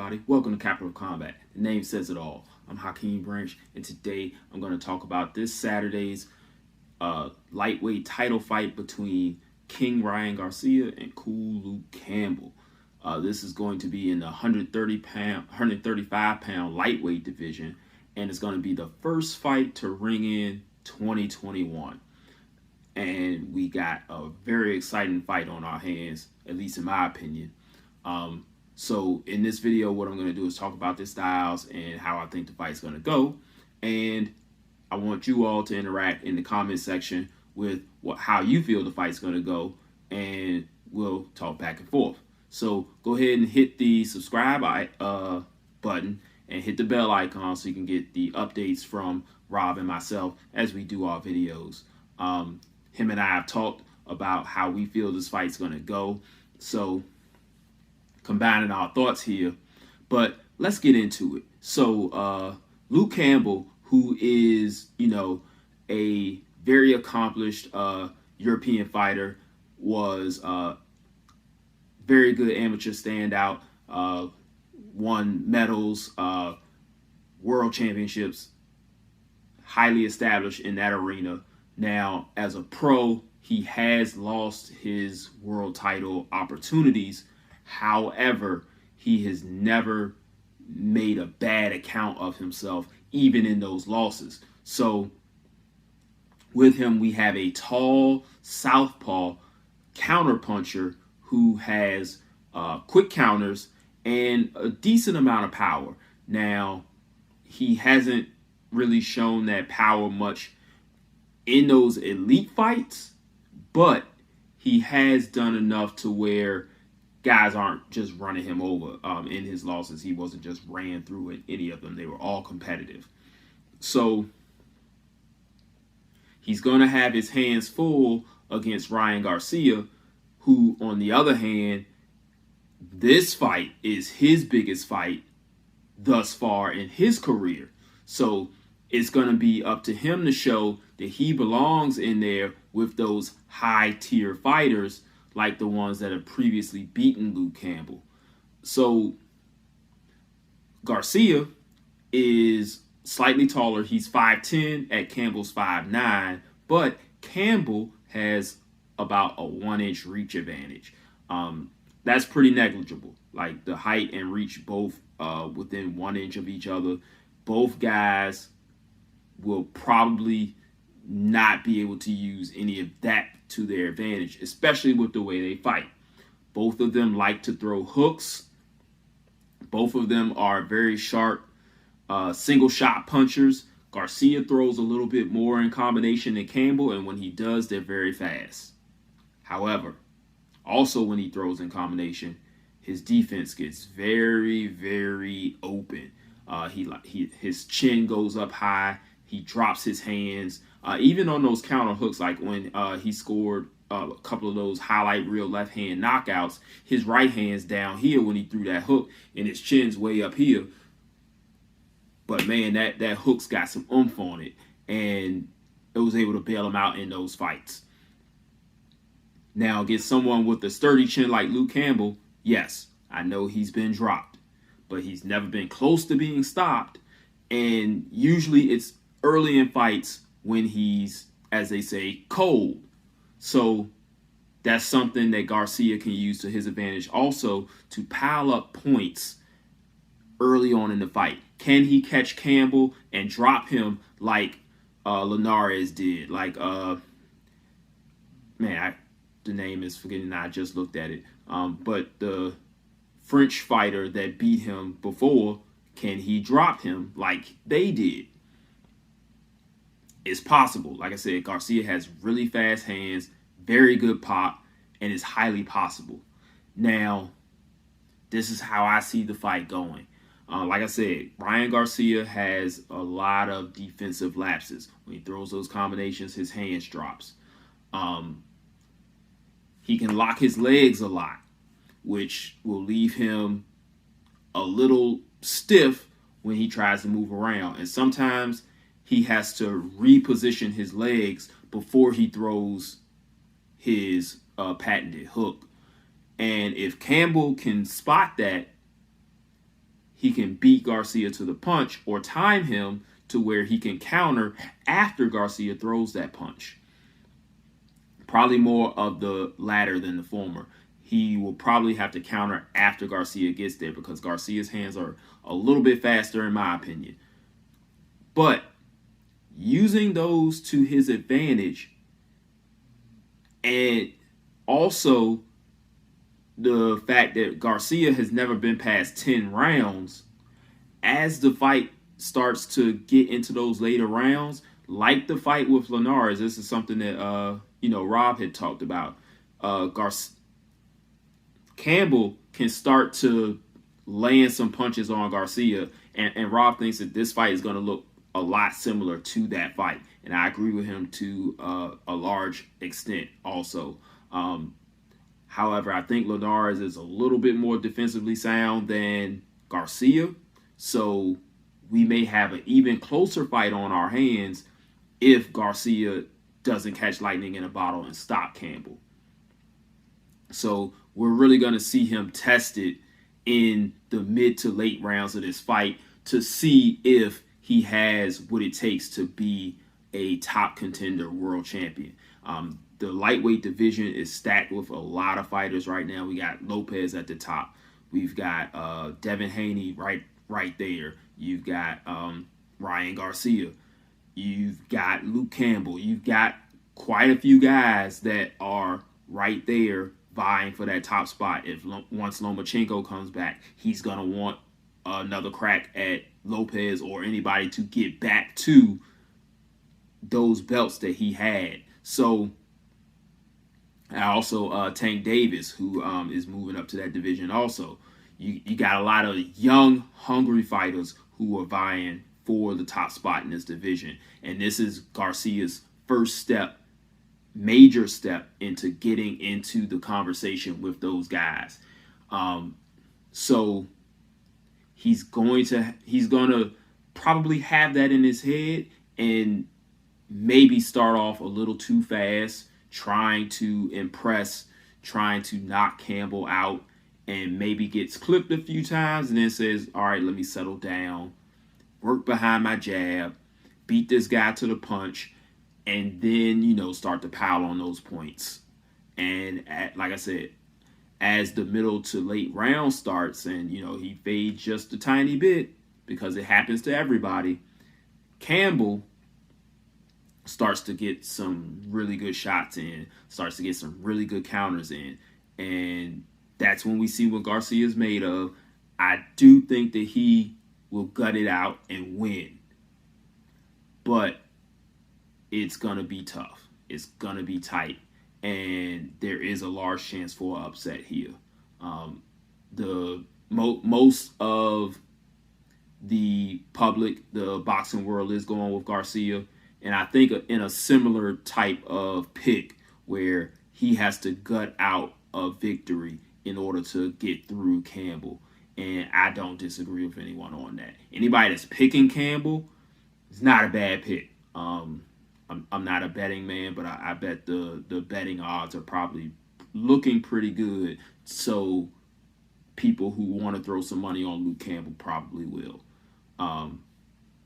everybody? Welcome to Capital Combat. The name says it all. I'm Hakeem, and today I'm going to talk about this Saturday's lightweight title fight between King Ryan Garcia and Cool Luke Campbell. This is going to be in the 135-pound lightweight division, and it's going to be the first fight to ring in 2021. And we got a very exciting fight on our hands, at least in my opinion. So in this video, what I'm going to do is talk about the styles and how I think the fight's going to go. And I want you all to interact in the comment section with how you feel the fight's going to go, and we'll talk back and forth. So go ahead and hit the subscribe button and hit the bell icon so you can get the updates from Rob and myself as we do our videos. Him and I have talked about how we feel this fight's going to go. So combining our thoughts here, but let's get into it. So Luke Campbell, who is, a very accomplished European fighter, was very good amateur standout, won medals, world championships, highly established in that arena. Now, as a pro, he has lost his world title opportunities. However, he has never made a bad account of himself, even in those losses. So with him, we have a tall southpaw counterpuncher who has quick counters and a decent amount of power. Now, he hasn't really shown that power much in those elite fights, but he has done enough to where guys aren't just running him over. In his losses, he wasn't just ran through in any of them. They were all competitive. So he's going to have his hands full against Ryan Garcia, who, on the other hand, this fight is his biggest fight thus far in his career. So it's going to be up to him to show that he belongs in there with those high-tier fighters like the ones that have previously beaten Luke Campbell. So Garcia is slightly taller. He's 5'10", at Campbell's 5'9", but Campbell has about a 1-inch reach advantage. That's pretty negligible. Like the height and reach both within 1 inch of each other. Both guys will probably not be able to use any of that to their advantage, especially with the way they fight. Both of them like to throw hooks. Both of them are very sharp single shot punchers. Garcia throws a little bit more in combination than Campbell, and when he does, they're very fast. However, also when he throws in combination, his defense gets very, very open. His chin goes up high. He drops his hands. Even on those counter hooks, like when he scored a couple of those highlight reel left hand knockouts, his right hand's down here when he threw that hook, and his chin's way up here. But man, that hook's got some oomph on it, and it was able to bail him out in those fights. Now, against someone with a sturdy chin like Luke Campbell, yes, I know he's been dropped, but he's never been close to being stopped. And usually it's early in fights when he's, as they say, cold. So that's something that Garcia can use to his advantage also, to pile up points early on in the fight. Can he catch Campbell and drop him like Linares did? Like, the name is forgetting. I just looked at it. But the French fighter that beat him before, can he drop him like they did? It's possible. Like I said, Garcia has really fast hands, very good pop, and it's highly possible. Now, this is how I see the fight going. Like I said, Ryan Garcia has a lot of defensive lapses. When he throws those combinations, his hands drops. He can lock his legs a lot, which will leave him a little stiff when he tries to move around. And sometimes he has to reposition his legs before he throws his patented hook. And if Campbell can spot that, he can beat Garcia to the punch or time him to where he can counter after Garcia throws that punch. Probably more of the latter than the former. He will probably have to counter after Garcia gets there because Garcia's hands are a little bit faster in my opinion. But using those to his advantage, and also the fact that Garcia has never been past 10 rounds, as the fight starts to get into those later rounds, like the fight with Linares, this is something that Rob had talked about. Campbell can start to land some punches on Garcia, and Rob thinks that this fight is going to look a lot similar to that fight, and I agree with him to a large extent also. However, I think Linares is a little bit more defensively sound than Garcia, so we may have an even closer fight on our hands if Garcia doesn't catch lightning in a bottle and stop Campbell. So we're really going to see him tested in the mid to late rounds of this fight to see if he has what it takes to be a top contender world champion. The lightweight division is stacked with a lot of fighters right now. We got Lopez at the top. We've got Devin Haney right there. You've got Ryan Garcia. You've got Luke Campbell. You've got quite a few guys that are right there vying for that top spot. If once Lomachenko comes back, he's going to want another crack at Lopez or anybody to get back to those belts that he had. So, and also Tank Davis, who is moving up to that division also. You got a lot of young, hungry fighters who are vying for the top spot in this division. And this is Garcia's first step, major step into getting into the conversation with those guys. So he's going to probably have that in his head and maybe start off a little too fast, trying to impress, trying to knock Campbell out, and maybe gets clipped a few times and then says, all right, let me settle down, work behind my jab, beat this guy to the punch, and then, start to pile on those points. And like I said, as the middle to late round starts and, he fades just a tiny bit because it happens to everybody, Campbell starts to get some really good shots in, starts to get some really good counters in. And that's when we see what Garcia is made of. I do think that he will gut it out and win. But it's going to be tough. It's going to be tight. And there is a large chance for an upset here. Most of the public, the boxing world, is going with Garcia. And I think in a similar type of pick where he has to gut out a victory in order to get through Campbell. And I don't disagree with anyone on that. Anybody that's picking Campbell, it's not a bad pick. I'm not a betting man, but I bet the betting odds are probably looking pretty good. So people who want to throw some money on Luke Campbell probably will.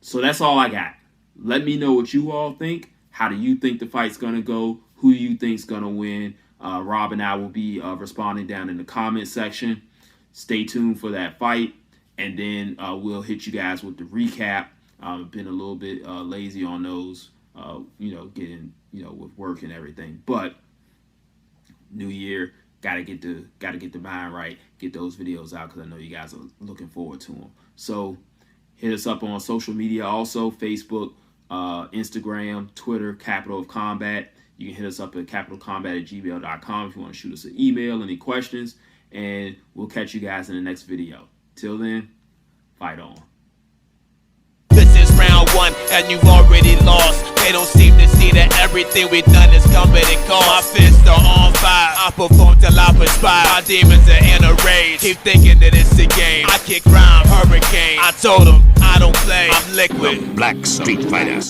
So that's all I got. Let me know what you all think. How do you think the fight's going to go? Who you think's going to win? Rob and I will be responding down in the comment section. Stay tuned for that fight. And then we'll hit you guys with the recap. I've been a little bit lazy on those, getting, with work and everything. But new year, gotta get the mind right, get those videos out because I know you guys are looking forward to them. So hit us up on social media also, Facebook, Instagram, Twitter, Capital of Combat. You can hit us up at capitalcombat@gmail.com if you want to shoot us an email, any questions, and we'll catch you guys in the next video. Till then, fight on. This is round one, and you've already lost. They don't seem to see that everything we've done is coming and gone. My fists are on fire, I perform till I perspire. My demons are in a rage, keep thinking that it's a game. I kick rhyme, hurricane. I told them I don't play, I'm liquid. Black Street Fighter.